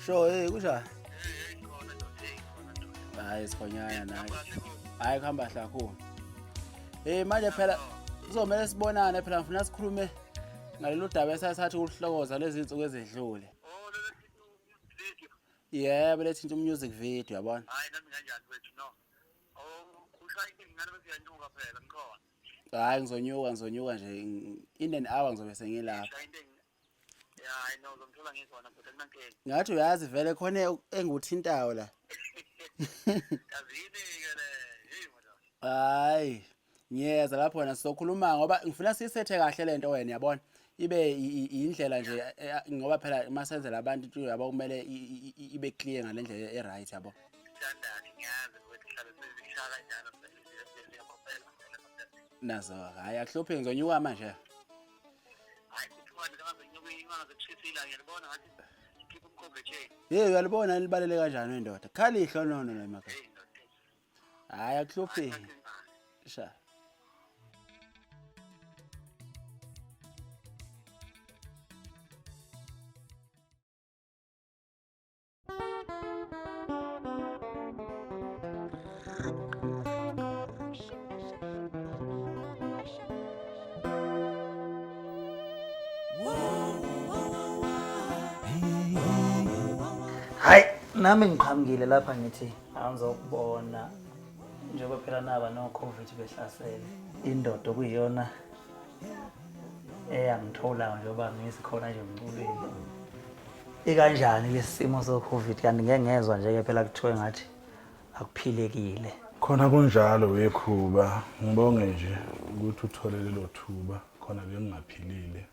Sure, kunjani? Hayi sikhonyana naye. Hayi kuhamba hlakho. Manje phela kuzomela sibonane phela ngifuna sikhulume ngalolu daba esasathi ukuhlokoza lezi insuku ezedlule. Yebo lethinta music video yabona. Hayi nami kanjani wethu no. Ushaya inkingi ngane bese uyanuka phela ngikhona. Hayi ngizonyuka nje in an hour ngizobe sengilapha. Ya hayi no ngomthola ngikhona futhi akunankingi. Ngathi uyazi vele khona enguthintayo la. Yazini ke le. Hey madam. Hayi. Ngiyeza lapho na sizokhuluma ngoba ngifuna sisethe kahle lento wena yabona. Ibe indlela nje ngoba phela masenzela abantu into yabo kumele ibe clear ngalendlela eright yabo. Standard ngiyazi ukuthi hlale sezishaya kanjalo siyaphela. Nazo hayi akuhluphe ngizonyuka manje. Hayi kuthi manje ngazonyuka ingaze kushisa ngiyabona ngathi keep umkhombe nje. Uyalibona libalele kanjani wendoda? Khalihlo nono la emakhaya. Hey ndoda. Hayi akuhluphe. Sha. Hayi nami ngiqhamukile lapha ngithi angizokubona njengoba phela naba no COVID behlasele indodo kuyiyona eyangithola njengoba ngisikhona nje emculweni ikanjani lesimo so COVID kanti ngeke ngezwe nje ke phela kuthiwe ngathi akuphilekile khona kunjalo wekhuba ngibonge nje ukuthi uthole lelo thuba khona bengingaphilile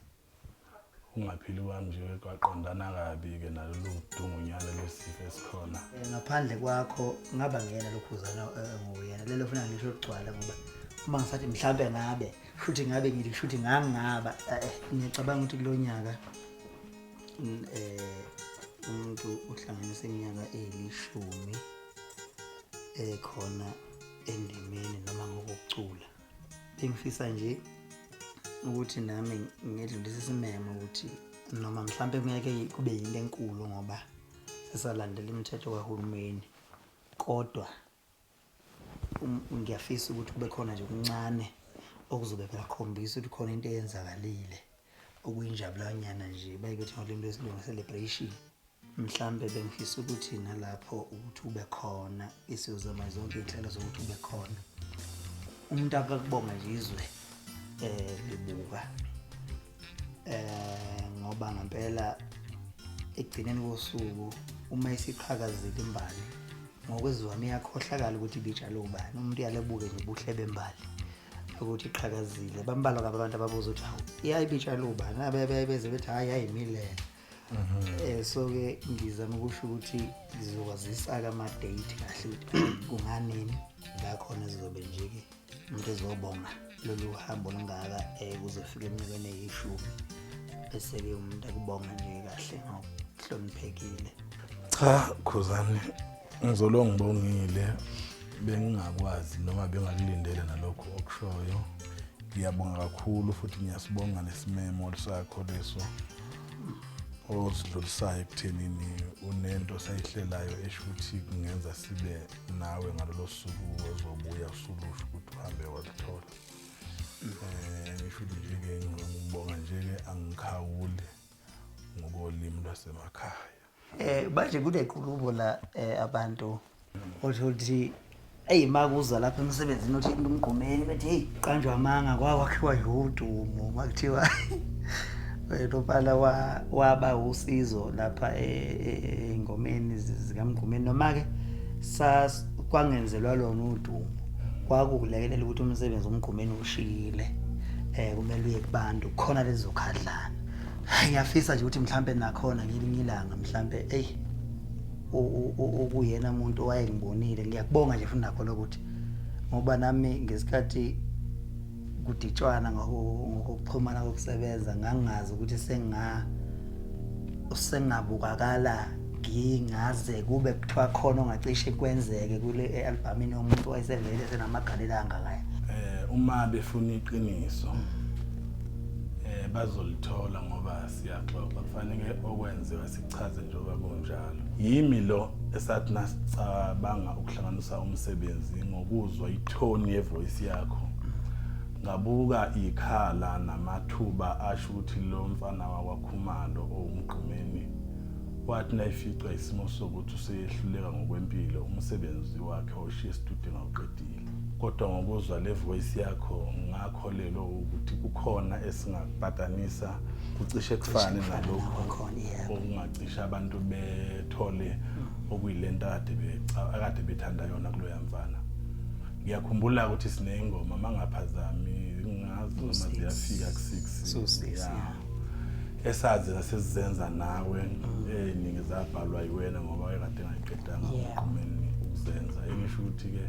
ungaphili kwami nje kwaqondana kabi ke nalolu dungunyana lesifo esikhona ngaphandle kwakho ngaba ngiyena lokhuzana nguyena lelo funa ngisho ugcwala ngoba uma ngisathi mhlambe ngabe futhi ngabe ngithi futhi ngangaba ngiyacabanga ukuthi kulonyaka umuntu uhlanganisa iminyaka eyishumi khona endimeni noma ngokucula bengifisa nje ukuthi nami ngedlulisa isimemo ukuthi noma mhlambe kungeke kube yinto enkulu ngoba sesalandela imithetho kahulumeni kodwa ngiyafisa ukuthi kube khona nje okuncane okuzobe phela khombisa ukuthi khona into eyenzakalile okuyinjabulanyana nje bayibethi ngolimi lwesilungu celebration mhlambe bengifisa ukuthi nalapho ukuthi ube khona isizoma zonke inhlelo zokuthi ube khona umuntu akakubonga nje izwe libuka ngoba ngempela ekugcineni kosuku uma isiqhakazile imbali ngokwezwami iyakhohlakala ukuthi ibitshalo ubani umuntu uyalebuke nje ubuhle bembali ukuthi iqhakazile bambalwa abantu ababuza ukuthi hawu iyayibitshalo ubani abebeze bethi hayi ayimilela so ke ngizama ukusho ukuthi ngizokwazisa ama date kahle ukuthi kunganini la khona zizobe nje ke umuntu ezobonga lolu hambo longaka kuzofika eminyakeni eyishumi bese ke umuntu akubonga nje kahle ngokuhloniphekile cha Khuzani ngizolo ngibongile bengingakwazi noma bengakulindele nalokho okushoyo ngiyabonga kakhulu futhi ngiyasibonga nesimemo sakho leso osidlulisayo ekuthenini unento sayihlelayo eshuthi kungenza sibe nawe ngalolu suku ozobuya usulusho ukuthi uhambe waluthola ngisho nje ke ngibonga nje ke angikhawule ngokolimi lwasemakhaya manje kunequlubo la abantu othi makuza lapha emsebenzini uthi umgqumeni bethi hey qanjwa amanga kwakhiwa yudumo makuthiwa lopala waba usizo lapha engomeni zikamgqumeni noma ke kwangenzelwa lona udumo kwakukulekelela ukuthi umsebenzi umgqumeni ushile kumele uye kubantu khona lezokhadlana ngiyafisa nje ukuthi mhlambe nakhona ngelinye ilanga mhlambe ukuyena umuntu owayengibonile ngiyakubonga nje futhi nakho lokuthi ngoba nami ngesikhathi kuditshwana ngokuxhumana kokusebenza ngangazi ukuthi sengabukakala ngingaze kube kuthiwa khona ongacishe kwenzeke kule albumini yomuntu wayesevele senamagalela angakaya uma befuna iqiniso bazolithola ngoba siyaxoxa kufanele okwenziwa sichaze njengoba kunjalo yimi lo esathi nasicabanga ukuhlanganisa umsebenzi ngokuzwa itone yevoice yakho ngabuka ikhala namathuba asho ukuthi lo mfana wakwaKhumalo owumqhumeni wathi nayificwa isimo sokuthi useyehluleka ngokwempilo umsebenzi wakhe oshiya studio ngawuqedile kodwa ngokuzwa le voice yakho ngakholelo ukuthi kukhona esingapatanisa kucishe kufane nalokho okungacisha abantu bethole okuyilento akade bethanda yona kuloya mfana ngiyakhumbula ukuthi sinengoma mangaphazami ngazi noma ziyafika ku6 esazi nasesizenza nawe eningi zabhalwa yiwena ngoba ekade ngayiqedanga umqhumeni ukuzenza engisho ukuthi ke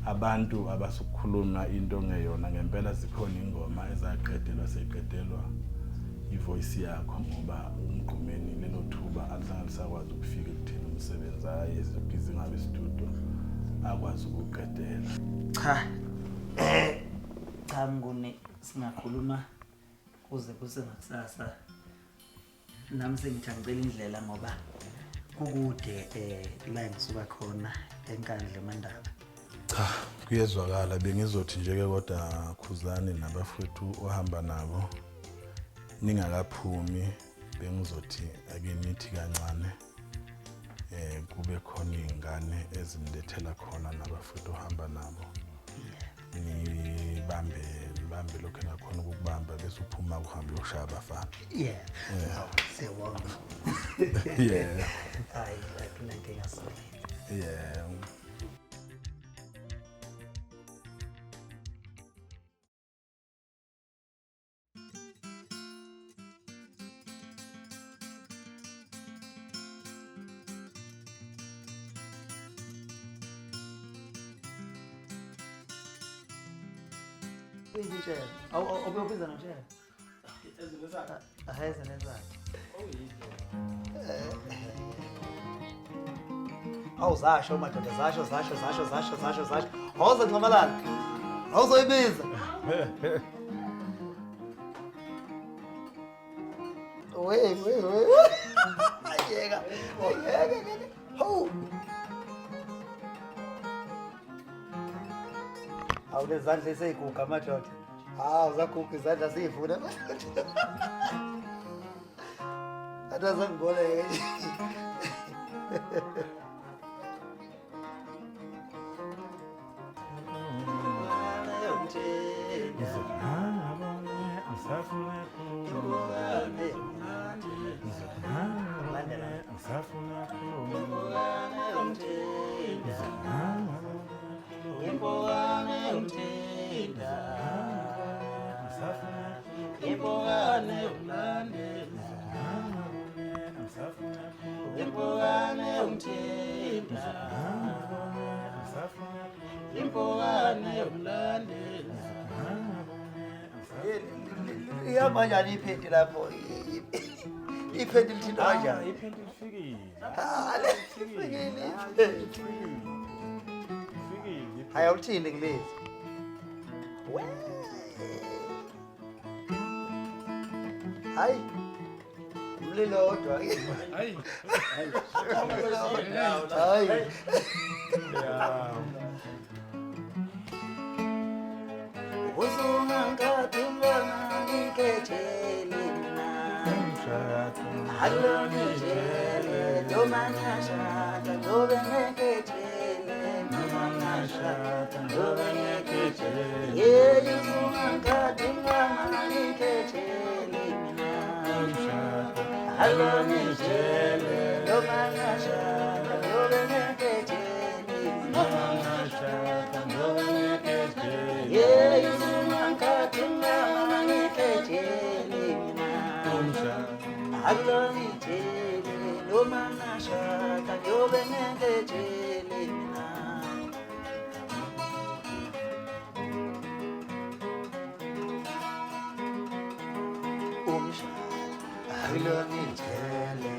abantu abasukukhuluma into ngeyona ngempela zikhona ingoma ezaqedelwa seqedelwa ivoice yakho ngoba umqhumeni lelo thuba alisakwazi ukufika ekuthini umsebenzi ayezibhizi ngabe studio akwazi ukuqedela cha ngone singakhuluma kuze kuse ngakusasa nami sengithangicela indlela ngoba kukude la ngisuka khona enkandla eMandaba cha kuyezwakala bengizothi nje ke kodwa Khuzani nabafowethu ohamba nabo ningakaphumi bengizothi ake nithi kancane kube khona izingane ezimlethela khona nabafowethu ohamba nabo nibambe lokho engakhona ukubamba bese uphuma uhambe uyoshaya abafana sewona hayi akunankinga sonke Ngitshela awubiza nomshela ezinezakhe ahayeza nezakhe awuzasho madoda zasho hoza ncamalala awuzoyibiza we ayeka ho awulezandla eseyiguga madoda uzaguga izandla siyivuna atazangibona iyamanyani iphedi lapho iphedi lithinta kanjani iphedi lifikile hayi awuthini kulezi hayi umlilo odwa hayi uzungangatumbana ngikethelina hallo ngijele domanyashata dobe ngekethele domanyashata dobe ngekethele uzungangatumbana ngikethelina hallo ngijele domanyashata dobe ngekethele domanyashata dobe ngekethele Hello, Nitele, no manasha, can you benefit? Hello, Nitele,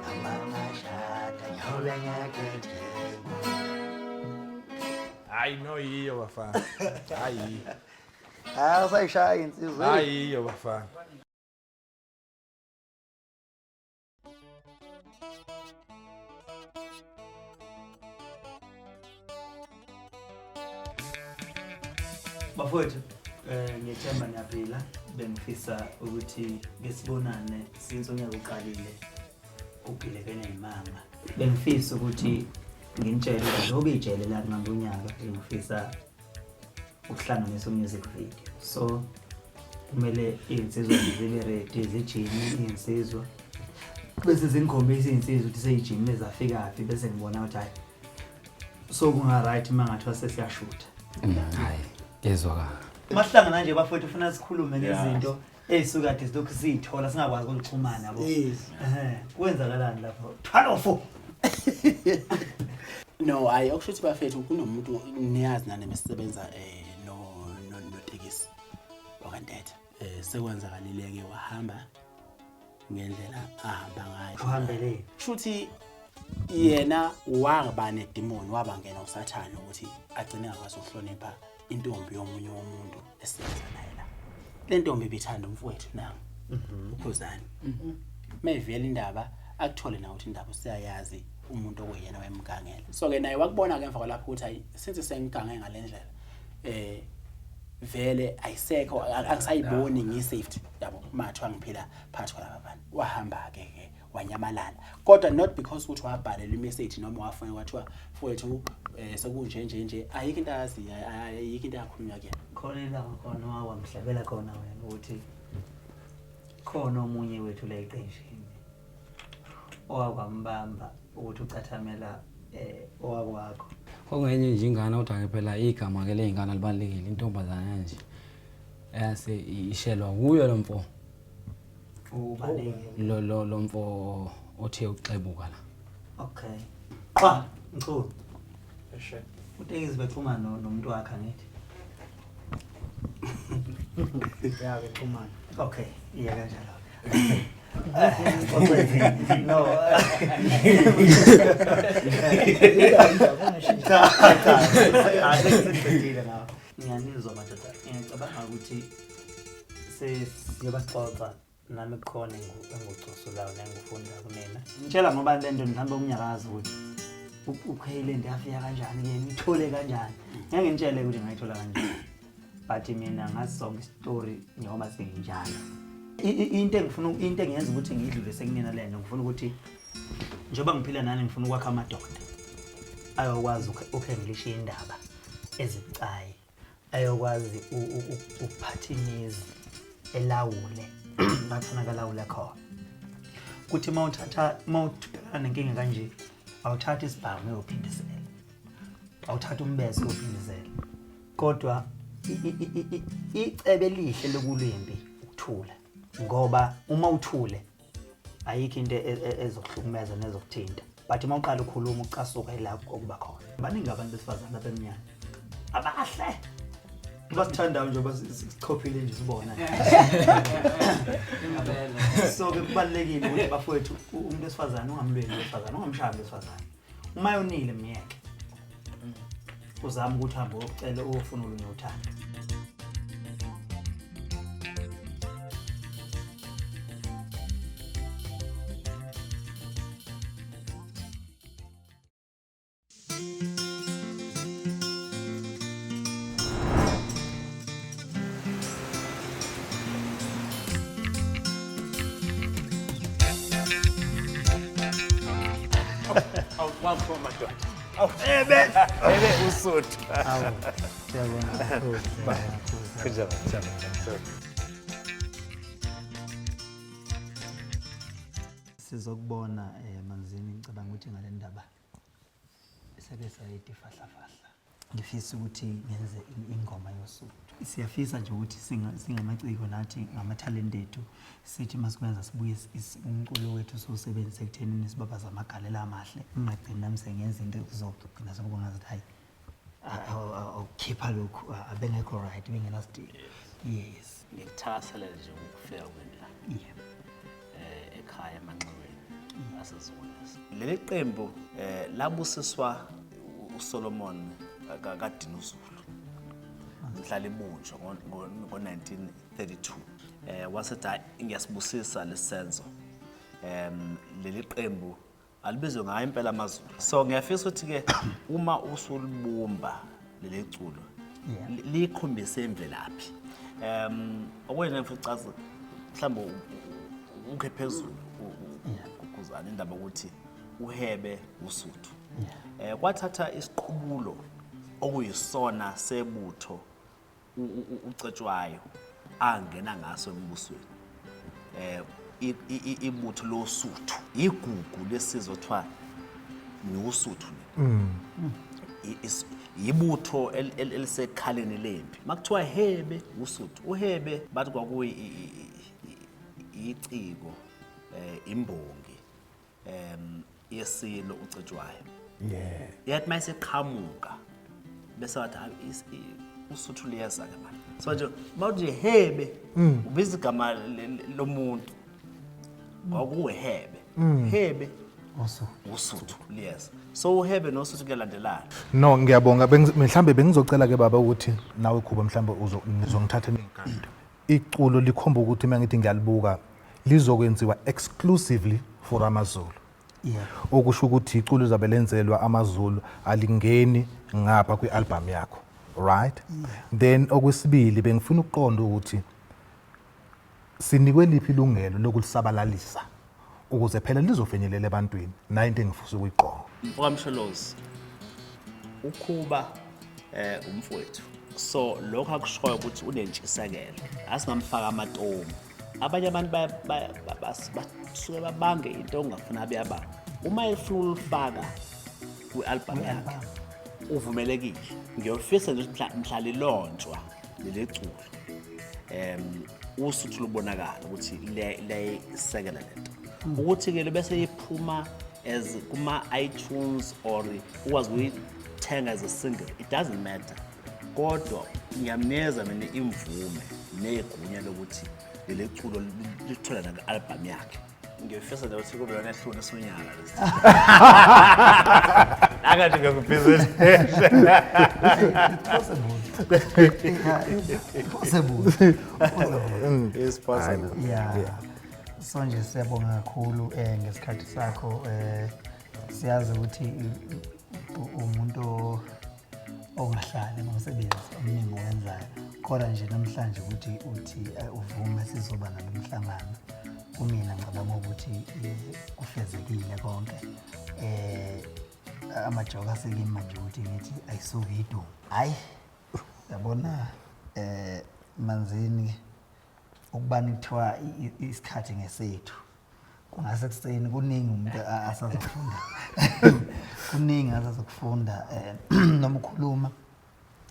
no manasha, can you benefit? I know you, my father. Usayishaya insizwe. Hayiyo bafana. Bafowethu, ngiyethemba niyaphila. Bengifisa ukuthi ngesibonane since unyaka uqalile uphileke nemama. Bengifisa ukuthi nginitshele njengoba ijele la ngambonyaka bengifisa ukuhlanganisa music video. So kumele insizwa zibe ready zijini insizwa. Bese zingikhombisa insizwa ukuthi seyijini ezafika kapi bese ngibona ukuthi hayi so kunga right mangathiwa sesiyashoota. Hayi, ngezwa ka. Mahlangana nje bafowethu ufuna sikhulume ngezinto ezisukade silokhu sithola singakwazi ukuxhumana yabo. Kwenzakalani lapho? 12. No, hayi okushuthi bafethu kunomuntu niyazi nani besisebenza notekisi wakandethe. Sekwenzakalile-ke wahamba ngendlela ahamba ngayo. Uhambele. Shuthi yena waba nedemon wabangena usathana ukuthi agcine akwazi ukuhlonipha intombi yomunye womuntu esebenza naye la. Le ntombi ibithanda umfowethu nami. Khuzani. Mayivela indaba akuthole na ukuthi indaba usiyayazi umuntu okuyena wemgangela. So ke naye wakubona ke emva kwalapho ukuthi hayi since sengigange ngalendlela vele ayisekho angisayiboni ngisafety yabo mathiwa ngiphila phakathi kwalaba bantu. Wahamba ke wanyamalala kodwa not because ukuthi wabhalela imessage noma wafuna kwathiwa mfowethu sekunje nje ayikho into ayazi ayikho into yakhulunywa kuyena. Khona la khona wamhlabela khona wena ukuthi khona omunye wethu la eqenjini owakwambamba ukuthi ucathamela owakwakho. Okungenye nje ingane kodwa phela igama ke lezingane libalekile intombazana nje. Yase ishelwa kuyo lo mfo. Ubalekile. Lo mfo othe uxebuka la. Okay. Cha, mkhulu. Eshe. Utekisi bexhuma nomuntu wakhe ngithi. Ya bexhuma. Okay, iya kanjalo. No. Ngiyanizwa madoda. Ngicabanga ukuthi siyabaxoxa nami khona engicosulayo nengifunda kunena. Ngitshela ngoba lento mhlawumbe umnyakazi ukuthi ukhayile into yafika kanjani ke ngithole kanjani. Ngeke ngitshele ukuthi ngayithola kanjani. But mina ngasonke story njengoba senginjalo. Into engiyenza ukuthi ngidlule sekunena lento ngifuna ukuthi njengoba ngiphila nani ngifuna ukwakha amadoda ayokwazi ukukhengilisha indaba ezibucayi ayokwazi ukuphatha imizi elawule ngathana kalawula khona kuthi mawuthana nenkinga kanje awuthatha isibhamu uyophindisela awuthatha umbese uyophindisela kodwa icebe lihle lokulembi ukuthula ngoba uma uthule ayikho into ezokuhlukumeza nezokuthinta but uma uqala ukukhuluma ucasuka ilapho okuba khona baningi abantu besifazana lapha eminyaka abahle basithandayo nje basichophile nje sibona so ke kubalekile ukuthi bafowethu umuntu esifazana ungamlweni wesifazana ungamshaya wesifazana uma yonile mnyeke uzama ukuthi hambe ucela ufuna olunye uthando. Usuthu. Sizokubona manzini ngicabanga ukuthi ngale ndaba sebe sayidi fahla ngifisa ukuthi ngenze ingoma yosuku. Siyafisa nje ukuthi singamaciko nathi ngama-talent ethu sithi masikwenza sibuye umculo wethu sosebenzisa ekuthenini sibabaza amagalela amahle ngingagcini nami sengenza into ezogcina sokubona ngathi hayi awukhipha lokhu abengekho right bengenasidingo. Yes, ngikuthakasela nje ukufika kwendla ekhaya emanxebeni asezolisa. Leli qembu labusiswa uSolomon kaDinuzulu. ngihlala ibunjwa ngo-1932 wasethi ngiyasibusisa lesenzo leli qembu alibizwe ngayo impela amazulu so ngiyafisa ukuthi ke uma usulibumba leli culo likhombise imvelaphi okwena mfucaza mhlawumbe ukhe phezulu ukuzana indaba ukuthi uhebe uSuthu kwathatha isiqubulo okuyisona sebutho ucetshwayo angena ngaso embusweni ibutho loSuthu igugu lesizwe kuthiwa niuSuthu ibutho elisekhaleni lempi makuthiwa hebe uSuthu uhebe bathi kwakuyi iciko imbongi yesilo ucetshwayo yathi mayiseqhamuka bese wathi uSuthu liyeza ke manje so nje mawuthi hebe ubiza igama lomuntu kwakuhebe hebe uSuthu liyeza so uhebe noSuthu kuyalandelana no ngiyabonga mhlambe bengizocela ke baba ukuthi nawe Khuba mhlambe uzongithatha ningikade iculo likhomba ukuthi mangithi ngiyalibuka lizokwenziwa exclusively for amaZulu okusho ukuthi iculo zabe lenzelwa amaZulu alingeni ngapha kwialbum yakho right then okwesibili bengifuna ukuqonda ukuthi sinikwe liphi ilungelo lokulisabalalisa ukuze phela lizofinyelela ebantwini nayo into engifisa ukuyiqonda mfokamsholozi uKhuba umfowethu so lokho akushoyo ukuthi unentshisekelo asingamfaka amatomu abanye abantu basuke babange into ongafuna beyabanga uma efuna ulifaka kwialbum yakhe uvumelekile ngiyofisa nje mhlali lonjwa leli culo uSuthu lubonakala ukuthi leyisekela lento ukuthi ke bese iphuma as kuma iTunes or ukwazi ukuyithenga as a single it doesn't matter kodwa ngiyamneza mina imvume negunya lokuthi leli culo lithola na album yakhe ngiyofisa nje ukuthi kube yona ehlune sonyaka lesi akathi ngiyakubhizela possible is possible yeah so nje siyabonga kakhulu ngesikhathi sakho siyazi ukuthi umuntu ongahlali nomsebenzi omningi owenzayo kodwa nje namhlanje ukuthi uvume sizoba nalomhlangano kumina ngicabanga ukuthi kufezekile konke amajoka asekimi manje ukuthi ngithi ayisuki idumo hayi yabona manzini ukubani kuthiwa isikhathi ngesethu kungase kuseni kuningi umuntu asazofunda kuningi asazofunda noma ukhuluma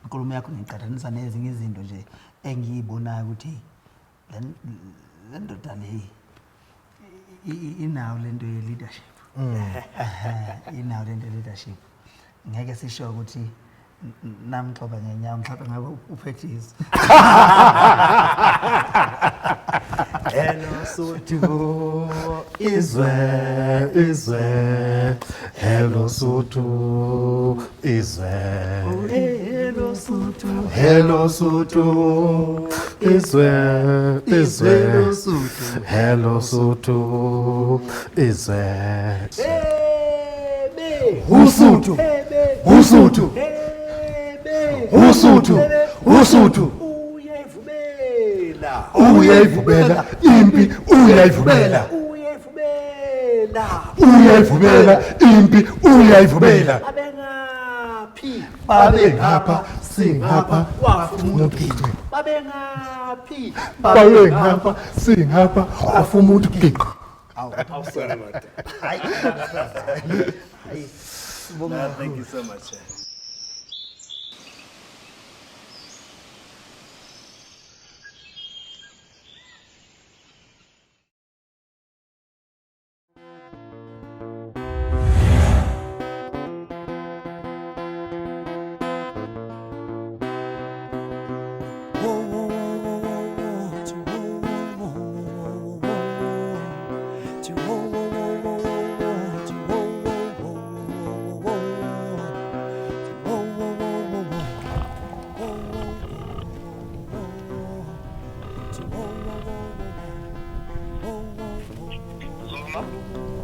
inkulumo yakho ngiqhathanisa nezinye izinto nje engiyibonayo ukuthi le ndoda le inawo lento ye leadership inawo lento leadership ngeke sisho ukuthi namxoba ngenyawo mhlawumbe ngabe uphethisa hello Suthu izwe hello Suthu izwe hello Suthu hello Suthu izwe hello Suthu izwe uSuthu uyayivubela impi uyayivubela impi uyayivubela babengapha singapha wafuna ugiqi babengapha singapha wafuna ugiqi awusona manje thank you so much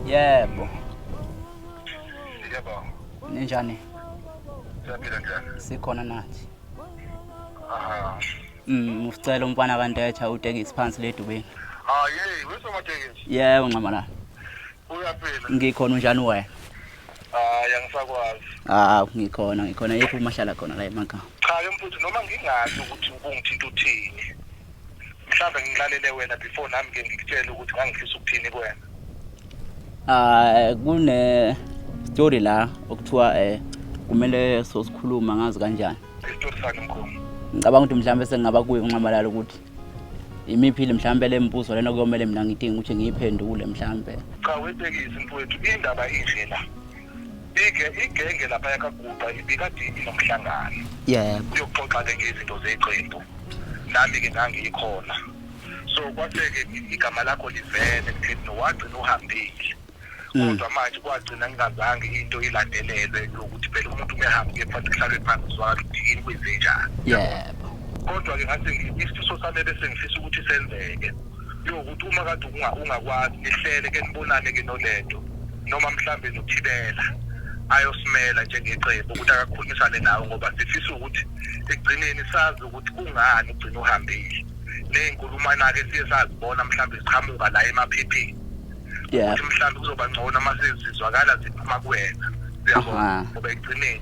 Yebo. Yebo. Ninjani? Siyaphila njani? Sikhona nathi. Aha. Usicela umfana kaNtetha utekisi phansi ledubeni. Yey, wesomatekisi. Yebo nqamalala. Uyaphila? Ngikhona unjani wena? Angisakwazi. Ngikhona yephi umahlala khona la emakhaya. Cha ke mfuthu noma ngingazi ukuthi ungithinta uthini. Mhlawumbe ngilalele wena before nami ke ngikutshela ukuthi ngangifisa ukuthini kuwena. Kune story la okuthiwa kumele sosikhuluma ngazi kanjani. Isitori sani mkhulu? Ngicabanga ukuthi mhlawumbe sengingaba kuye unqamalala ukuthi imiphile mhlawumbe lembuzo lena kuyomela mina ngidinga ukuthi ngiyiphendule mhlawumbe. Cha wetekisi mfowethu indaba inje la. Igenge lapha yakaguqa ibikade inomhlangano. Yebo. Uyoxoxa ke ngezinto zeqembu. Nami ke ngangikhona. So kwatheke igama lakho livele lithi nowagcina uhambile. Kodwa manje kwagcina ngingazange into ilandelelwe ukuthi phela umuntu umehamba ngephansi kuhlalwe phansi zwakala ukuthi yini kwenzenjani. Yebo. Kodwa ke ngathi isifiso sami bese ngifisa ukuthi senzeke. Yokuthi uma kade ungakwazi nihlele ke nibonane ke nolento noma mhlambe nothibela ayosimela njengeqembu ukuthi akakhulumisane nawe ngoba sifisa ukuthi ekugcineni sazi ukuthi kungani ugcina uhambile. Ney'nkulumana ke siye sazibona mhlambe siqhamuka la emaphepheni. Yebo. Ukuthi mhlambe kuzoba ngcono uma sezizwakala ziphuma kuwena. Uyabona ngoba ekugcineni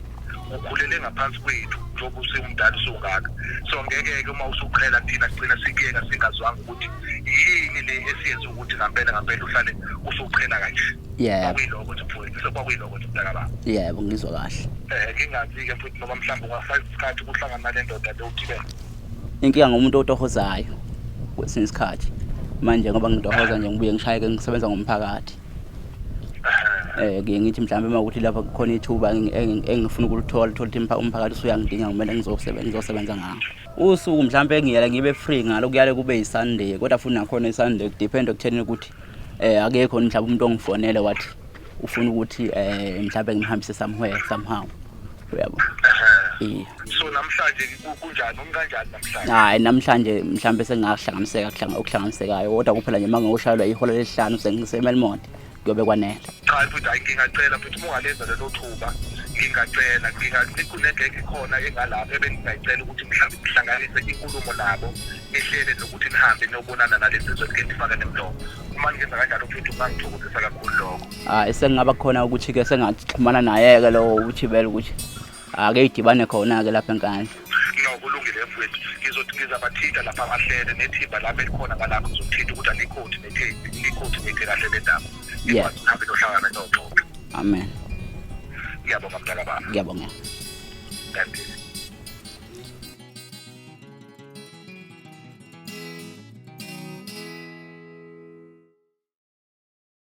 ukhulele ngaphansi kwethu njengoba usumdala usungaka. So ngeke-ke uma usuqhela thina sigcina sikuyeka singazwanga ukuthi yini le esiyenza ukuthi ngempela uhlale usuqhela kanje. Yebo. Kwakuyiloko nje mfowethu, sekwakuyiloko nje mntaka baba. Yebo ngizwa kahle. Ngingazi-ke futhi noma mhlawumbe ungafaka isikhathi kuhlangana nale ndoda le uthibela. Inkinga ngumuntu otohozayo kwesinye isikhathi. Manje ngoba ngidohoza nje ngibuye ngishayeke ngisebenza ngomphakathi. Ke ngithi mhlawumbe makuthi lapha kukhona ithuba engifuna ukulithola ukuthi umphakathi usuyangidinga kumele ngizosebenza ngawo. Usuku mhlawumbe ngiyala ngibe free ngalo kuyale kube yiSunday kodwa futhi nakhona iSunday depend okutheni ukuthi akekho mhlawumbe umuntu ongifonele wathi ufuna ukuthi mhlawumbe ngihambise somehow. Uyabo. So namhlanje kunjani umkanjani namhlanje? Hayi namhlanje mhlawumbe sengahlanganiseka okuhlanganisekayo kodwa kuphela nje mangoshayelwa iholo lesihlanu sengisemelmond kuyobe kwanele. Cha futhi ngingacela futhi uma ungalenza lelo thuba ngingacela kunengeke khona engalapha ebengingayicela ukuthi mhlawumbe sihlanganise inkulumo nabo nihlele nokuthi nihambe nobonana nalezi zonke nifaka nemlomo. Uma ngenza kanjalo futhi ungangithokozisa kakhulu lokho. Hayi sengingaba khona ukuthi ke sengaxhumana naye ke lo uthibela ukuthi ake idibane khona ke lapha enkandla. No kulungile mfowethu ngizabathinta lapha abahlele nethimba lapha elikhona ngalapho ngizothinta ukuthi alikhodi nethe kahle le ndaba. Yeah. Ngihambe nohlangana noxoxo. Amen. Ngiyabonga mntaka baba. Ngiyabonga. Thank you.